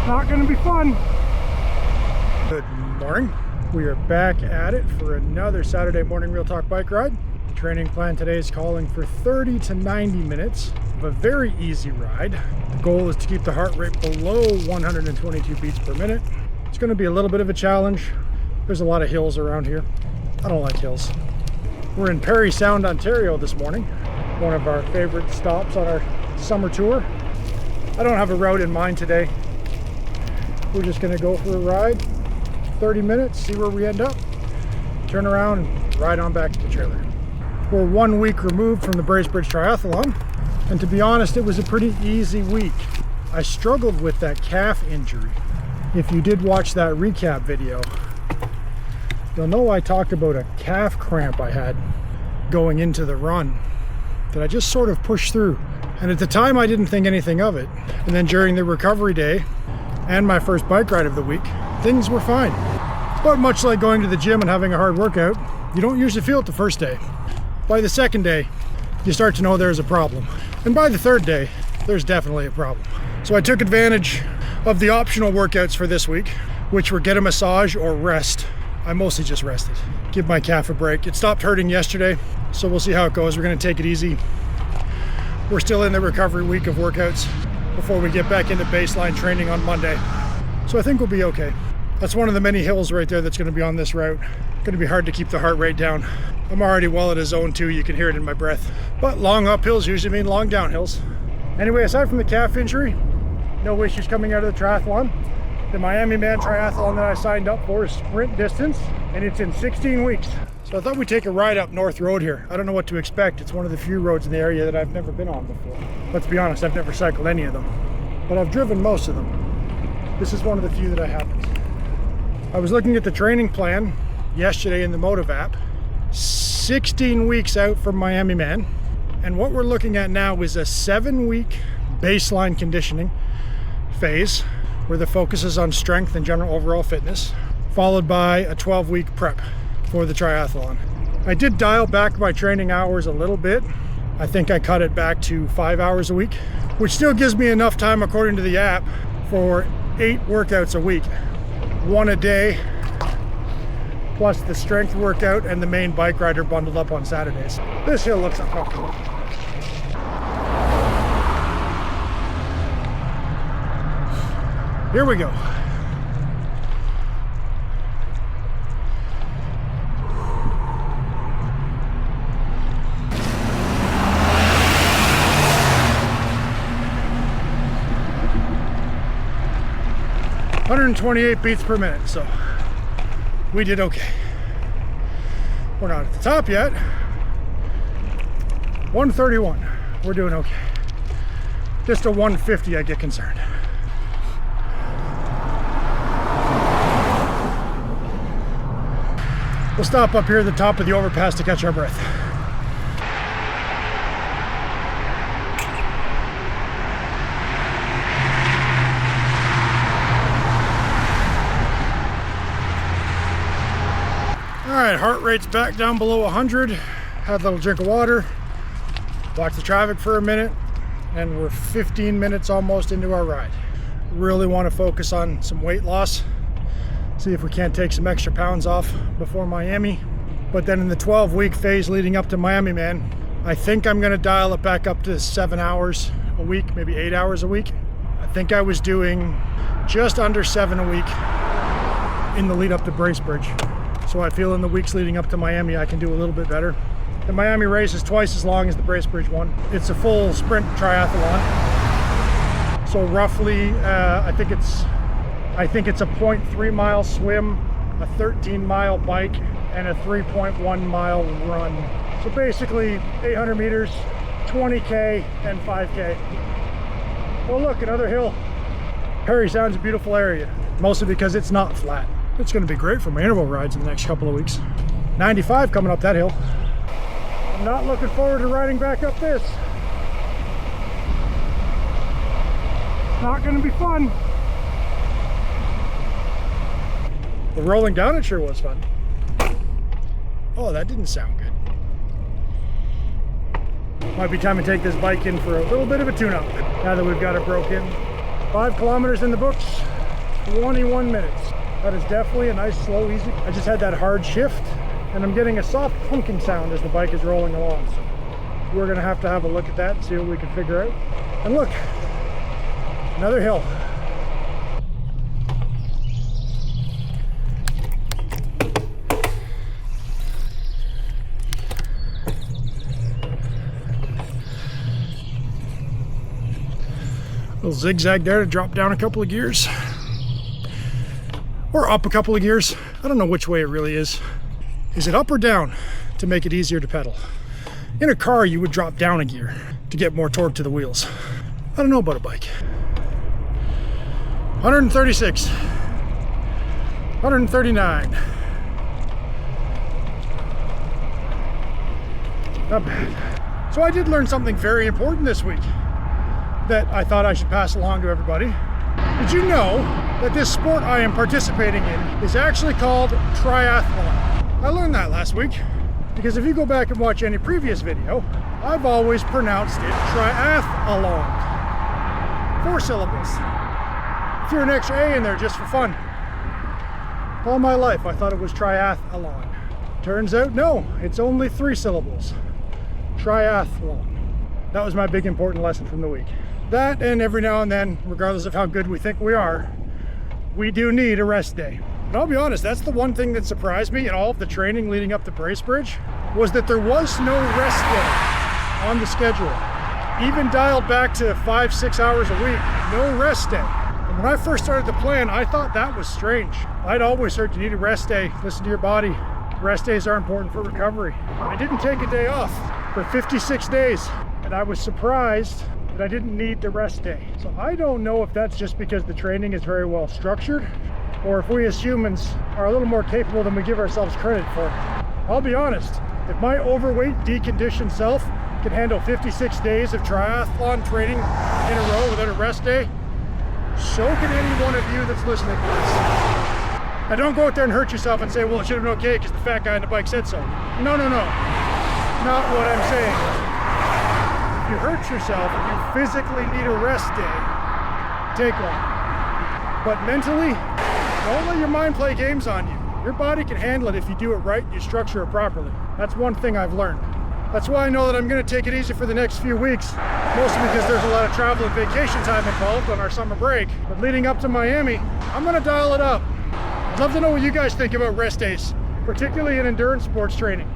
Not gonna be fun. Good morning. We are back at it for another Saturday morning Real Talk bike ride. The training plan today is calling for 30 to 90 minutes of a very easy ride. The goal is to keep the heart rate below 122 beats per minute. It's going to be a little bit of a challenge. There's a lot of hills around here. I don't like hills. We're in Parry Sound, Ontario this morning. One of our favorite stops on our summer tour. I don't have a route in mind today. We're just going to go for a ride, 30 minutes, see where we end up, turn around and ride on back to the trailer. We're 1 week removed from the Bracebridge triathalon, and to be honest, it was a pretty easy week. I struggled with that calf injury. If you did watch that recap video, you'll know I talked about a calf cramp I had going into the run that I just sort of pushed through. And at the time I didn't think anything of it. And then during the recovery day and my first bike ride of the week, things were fine. But much like going to the gym and having a hard workout, you don't usually feel it the first day. By the second day, you start to know there's a problem. And by the third day, there's definitely a problem. So I took advantage of the optional workouts for this week, which were get a massage or rest. I mostly just rested. Give my calf a break. It stopped hurting yesterday, so we'll see how it goes. We're gonna take it easy. We're still in the recovery week of workouts before we get back into baseline training on Monday. So I think we'll be okay. That's one of the many hills right there that's gonna be on this route. Gonna be hard to keep the heart rate down. I'm already well at a zone 2, you can hear it in my breath. But long uphills usually mean long downhills. Anyway, aside from the calf injury, no issues coming out of the triathlon. The Miami Man Triathlon that I signed up for is sprint distance, and it's in 16 weeks. So I thought we'd take a ride up North Road here. I don't know what to expect. It's one of the few roads in the area that I've never been on before. Let's be honest, I've never cycled any of them, but I've driven most of them. This is one of the few that I haven't. I was looking at the training plan yesterday in the Motive app, 16 weeks out from Miami Man, and what we're looking at now is a 7-week baseline conditioning phase where the focus is on strength and general overall fitness, followed by a 12-week prep for the triathlon. I did dial back my training hours a little bit. I think I cut it back to 5 hours a week, which still gives me enough time, according to the app, for 8 workouts a week. 1 a day, plus the strength workout and the main bike rider bundled up on Saturdays. This hill looks uncomfortable. Here we go. .128 beats per minute, so we did okay. We're not at the top yet. 131, we're doing okay. Just a 150, I get concerned. We'll stop up here at the top of the overpass to catch our breath. All right, heart rate's back down below 100. Had a little drink of water, watch the traffic for a minute, and we're 15 minutes almost into our ride. Really want to focus on some weight loss. See if we can't take some extra pounds off before Miami. But then in the 12-week phase leading up to Miami Man, I think I'm gonna dial it back up to 7 hours a week, maybe 8 hours a week. I think I was doing just under 7 a week in the lead up to Bracebridge. So I feel in the weeks leading up to Miami, I can do a little bit better. The Miami race is twice as long as the Bracebridge one. It's a full sprint triathlon. So roughly, I think it's a 0.3 mile swim, a 13-mile bike, and a 3.1 mile run. So basically 800 meters, 20K, and 5K. Well, look, another hill. Parry Sound's a beautiful area, mostly because it's not flat. It's gonna be great for my interval rides in the next couple of weeks. 95 coming up that hill. I'm not looking forward to riding back up this. Not gonna be fun. The rolling down it sure was fun. Oh, that didn't sound good. Might be time to take this bike in for a little bit of a tune-up now that we've got it broke in. 5 kilometers in the books, 21 minutes. That is definitely a nice, slow, easy. I just had that hard shift, and I'm getting a soft plunking sound as the bike is rolling along. So we're gonna have to have a look at that and see what we can figure out. And look, another hill. Little zigzag there to drop down a couple of gears. Or up a couple of gears. I don't know which way it really is. Is it up or down to make it easier to pedal? In a car, you would drop down a gear to get more torque to the wheels. I don't know about a bike. 136. 139. Not bad. So I did learn something very important this week that I thought I should pass along to everybody. Did you know that this sport I am participating in is actually called triathalon? I learned that last week because if you go back and watch any previous video, I've always pronounced it triathalon. 4 syllables. Threw an extra A in there just for fun. All my life I thought it was triathalon. Turns out no, it's only 3 syllables. Triathlon. That was my big important lesson from the week. That, and every now and then, regardless of how good we think we are, we do need a rest day. And I'll be honest, that's the one thing that surprised me in all of the training leading up to Bracebridge, was that there was no rest day on the schedule. Even dialed back to 5-6 hours a week, no rest day. And when I first started the plan, I thought that was strange. I'd always heard you need a rest day, listen to your body. Rest days are important for recovery. I didn't take a day off for 56 days, and I was surprised that I didn't need the rest day. So I don't know if that's just because the training is very well structured, or if we as humans are a little more capable than we give ourselves credit for. I'll be honest, if my overweight, deconditioned self can handle 56 days of triathlon training in a row without a rest day, so can any one of you that's listening to this. Now don't go out there and hurt yourself and say, well, it should have been okay because the fat guy on the bike said so. No, no, no. Not what I'm saying. If you hurt yourself, if you physically need a rest day, take one. But mentally, don't let your mind play games on you. Your body can handle it if you do it right and you structure it properly. That's one thing I've learned. That's why I know that I'm going to take it easy for the next few weeks, mostly because there's a lot of travel and vacation time involved on our summer break. But leading up to Miami, I'm going to dial it up. I'd love to know what you guys think about rest days, particularly in endurance sports training.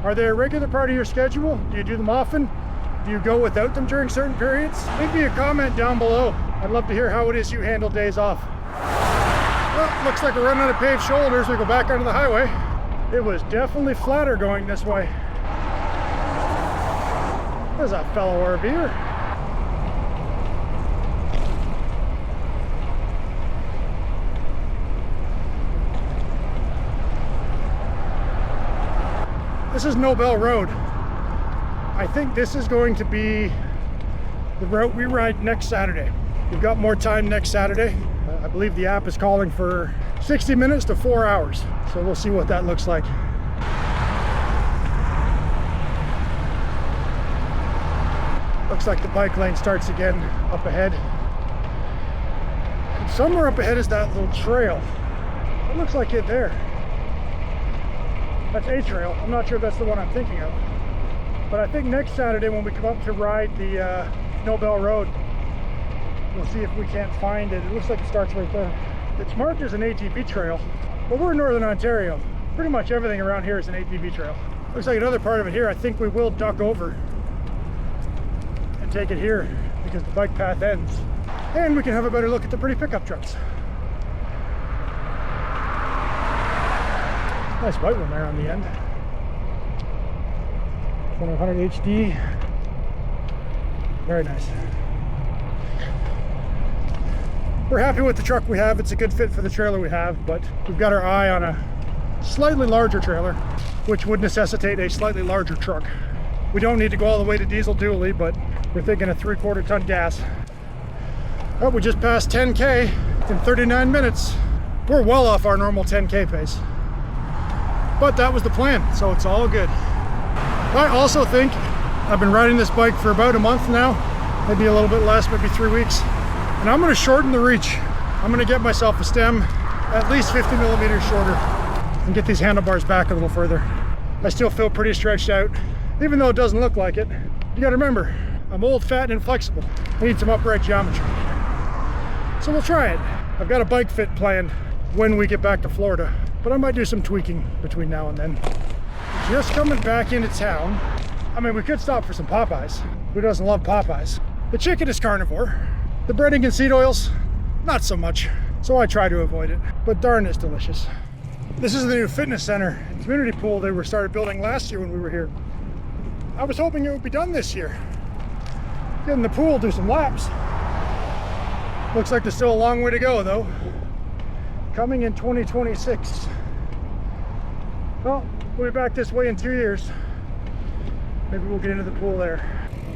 Are they a regular part of your schedule? Do you do them often? Do you go without them during certain periods? Leave me a comment down below. I'd love to hear how it is you handle days off. Well, looks like we're running out of paved shoulders. We go back onto the highway. It was definitely flatter going this way. There's a fellow RVer. This is Nobel Road. I think this is going to be the route we ride next Saturday. We've got more time next Saturday. I believe the app is calling for 60 minutes to 4 hours. So we'll see what that looks like. Looks like the bike lane starts again up ahead. And somewhere up ahead is that little trail. It looks like it there. That's a trail. I'm not sure if that's the one I'm thinking of. But I think next Saturday when we come up to ride the Nobel Road, we'll see if we can't find it. It looks like it starts right there. It's marked as an ATV trail, but we're in Northern Ontario. Pretty much everything around here is an ATV trail. Looks like another part of it here, I think we will duck over and take it here because the bike path ends. And we can have a better look at the pretty pickup trucks. Nice white one there on the end. 2100 HD. Very nice. We're happy with the truck we have. It's a good fit for the trailer we have, but we've got our eye on a slightly larger trailer, which would necessitate a slightly larger truck. We don't need to go all the way to diesel dually, but we're thinking a 3/4 ton gas. Oh, we just passed 10K in 39 minutes. We're well off our normal 10K pace. But that was the plan, so it's all good. I also think I've been riding this bike for about a month now, maybe a little bit less, maybe 3 weeks. And I'm gonna shorten the reach. I'm gonna get myself a stem at least 50 millimeters shorter and get these handlebars back a little further. I still feel pretty stretched out, even though it doesn't look like it. You gotta remember, I'm old, fat, and inflexible. I need some upright geometry. So we'll try it. I've got a bike fit planned when we get back to Florida, but I might do some tweaking between now and then. Just coming back into town. I mean, we could stop for some Popeyes. Who doesn't love Popeyes? The chicken is carnivore. The breading and seed oils, not so much. So I try to avoid it, but darn, it's delicious. This is the new fitness center and community pool they were started building last year when we were here. I was hoping it would be done this year. Get in the pool, do some laps. Looks like there's still a long way to go though. Coming in 2026. Well, we'll be back this way in 2 years. Maybe we'll get into the pool there.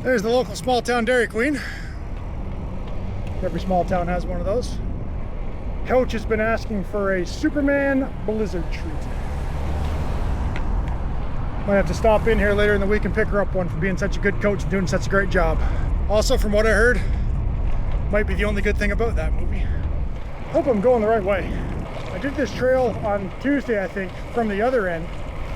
There's the local small town Dairy Queen. Every small town has one of those. Coach has been asking for a Superman Blizzard treat. Might have to stop in here later in the week and pick her up one for being such a good coach and doing such a great job. Also, from what I heard, might be the only good thing about that movie. Hope I'm going the right way. I did this trail on Tuesday, I think, from the other end.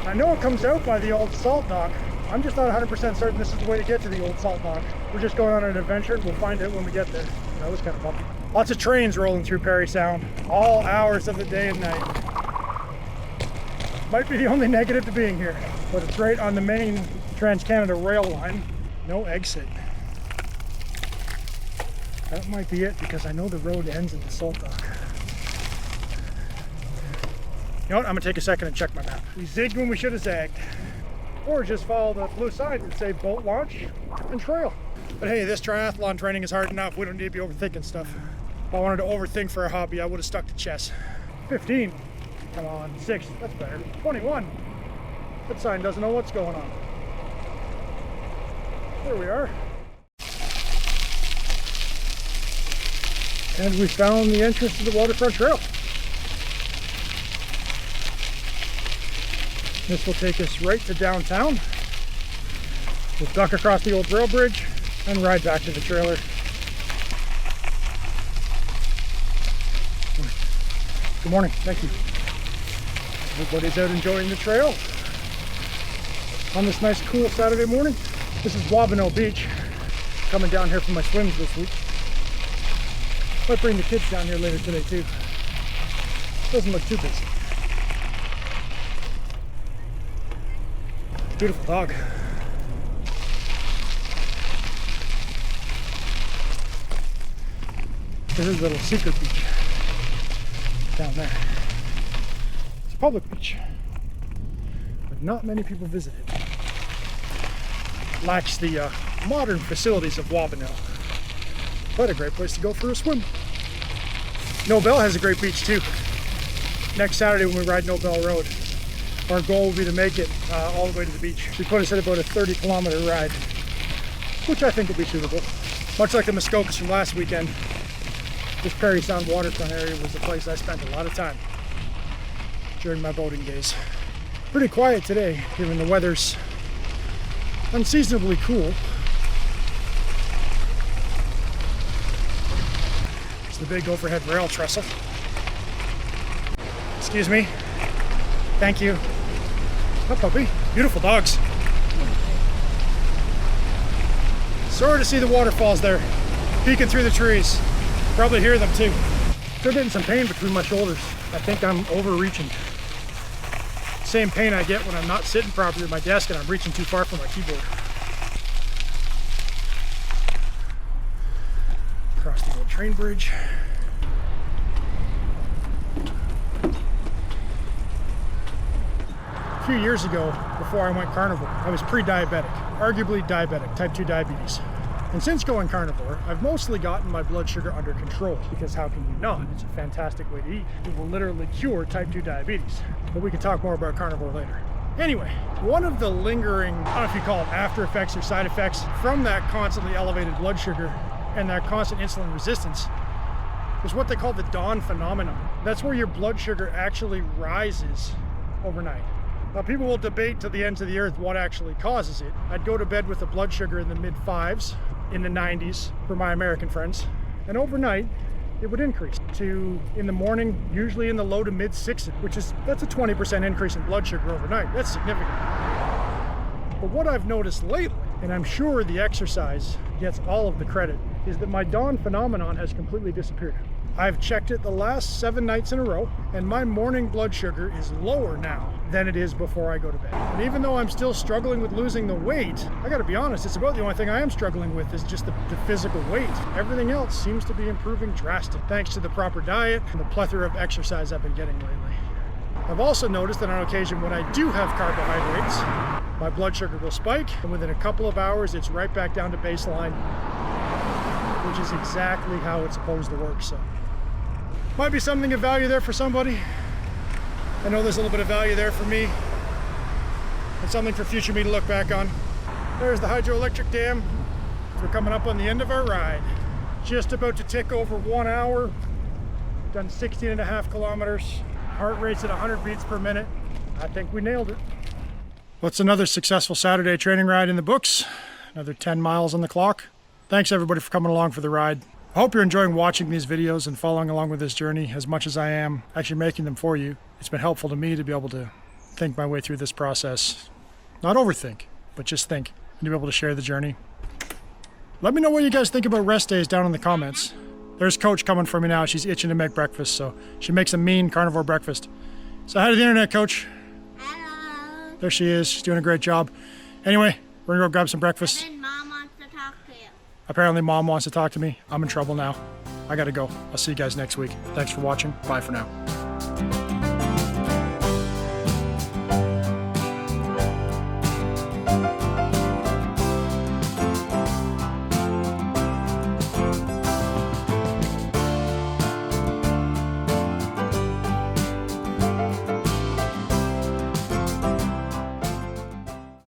I know it comes out by the old salt dock. I'm just not 100% certain this is the way to get to the old salt dock. We're just going on an adventure and we'll find it when we get there. That was kind of bumpy. Lots of trains rolling through Perry Sound, all hours of the day and night. Might be the only negative to being here, but it's right on the main Trans-Canada rail line. No exit. That might be it because I know the road ends at the salt dock. You know what? I'm gonna take a second and check my map. We zigged when we should have zagged. Or just follow the blue signs that say boat launch and trail. But hey, this triathlon training is hard enough. We don't need to be overthinking stuff. If I wanted to overthink for a hobby, I would have stuck to chess. 15. Come on. 6. That's better. 21. That sign doesn't know what's going on. There we are. And we found the entrance to the waterfront trail. This will take us right to downtown. We'll duck across the old Bracebridge and ride back to the trailer. Good morning, thank you. Everybody's out enjoying the trail on this nice cool Saturday morning. This is Wabeno Beach. Coming down here for my swims this week. Might bring the kids down here later today too. Doesn't look too busy. Beautiful dog. This is a little secret beach down there. It's a public beach, but not many people visit it. Lacks the modern facilities of Wabeno, but a great place to go for a swim. Nobel has a great beach too. Next Saturday when we ride Nobel Road, our goal will be to make it all the way to the beach. We put us at about a 30-kilometer ride, which I think will be suitable. Much like the Muskokas from last weekend, this Perry Sound waterfront area was the place I spent a lot of time during my boating days. Pretty quiet today, given the weather's unseasonably cool. It's the big overhead rail trestle. Excuse me. Thank you. Hi, puppy. Beautiful dogs. Sorry to see the waterfalls there, peeking through the trees. Probably hear them too. Still getting some pain between my shoulders. I think I'm overreaching. Same pain I get when I'm not sitting properly at my desk and I'm reaching too far from my keyboard. Across the old train bridge. A few years ago, before I went carnivore, I was pre-diabetic, arguably diabetic, type 2 diabetes. And since going carnivore, I've mostly gotten my blood sugar under control, because how can you not? It's a fantastic way to eat. It will literally cure type 2 diabetes. But we can talk more about carnivore later. Anyway, one of the lingering, I don't know if you call it after effects or side effects, from that constantly elevated blood sugar and that constant insulin resistance is what they call the dawn phenomenon. That's where your blood sugar actually rises overnight. Now, people will debate to the ends of the earth what actually causes it. I'd go to bed with a blood sugar in the mid-5s, in the 90s for my American friends, And overnight, it would increase to, in the morning, usually in the low to mid 6s, that's a 20% increase in blood sugar overnight. That's significant. But what I've noticed lately, and I'm sure the exercise gets all of the credit, is that my dawn phenomenon has completely disappeared. I've checked it the last 7 nights in a row, and my morning blood sugar is lower now than it is before I go to bed. And even though I'm still struggling with losing the weight, I gotta be honest, it's about the only thing I am struggling with is just the physical weight. Everything else seems to be improving drastically, thanks to the proper diet and the plethora of exercise I've been getting lately. I've also noticed that on occasion when I do have carbohydrates, my blood sugar will spike, and within a couple of hours, it's right back down to baseline, which is exactly how it's supposed to work. So, might be something of value there for somebody. I know there's a little bit of value there for me, and something for future me to look back on. There's the hydroelectric dam. We're coming up on the end of our ride. Just about to tick over 1 hour. Done 16.5 kilometers. Heart rate's at 100 beats per minute. I think we nailed it. What's another successful Saturday training ride in the books? Another 10 miles on the clock. Thanks everybody for coming along for the ride. I hope you're enjoying watching these videos and following along with this journey as much as I am actually making them for you. It's been helpful to me to be able to think my way through this process. Not overthink, but just think, and to be able to share the journey. Let me know what you guys think about rest days down in the comments. There's Coach coming for me now. She's itching to make breakfast, so she makes a mean carnivore breakfast. So hi to the internet, Coach. Hello. There she is. She's doing a great job. Anyway, we're gonna go grab some breakfast. And then Mom wants to talk to you. Apparently Mom wants to talk to me. I'm in trouble now. I gotta go. I'll see you guys next week. Thanks for watching. Bye for now.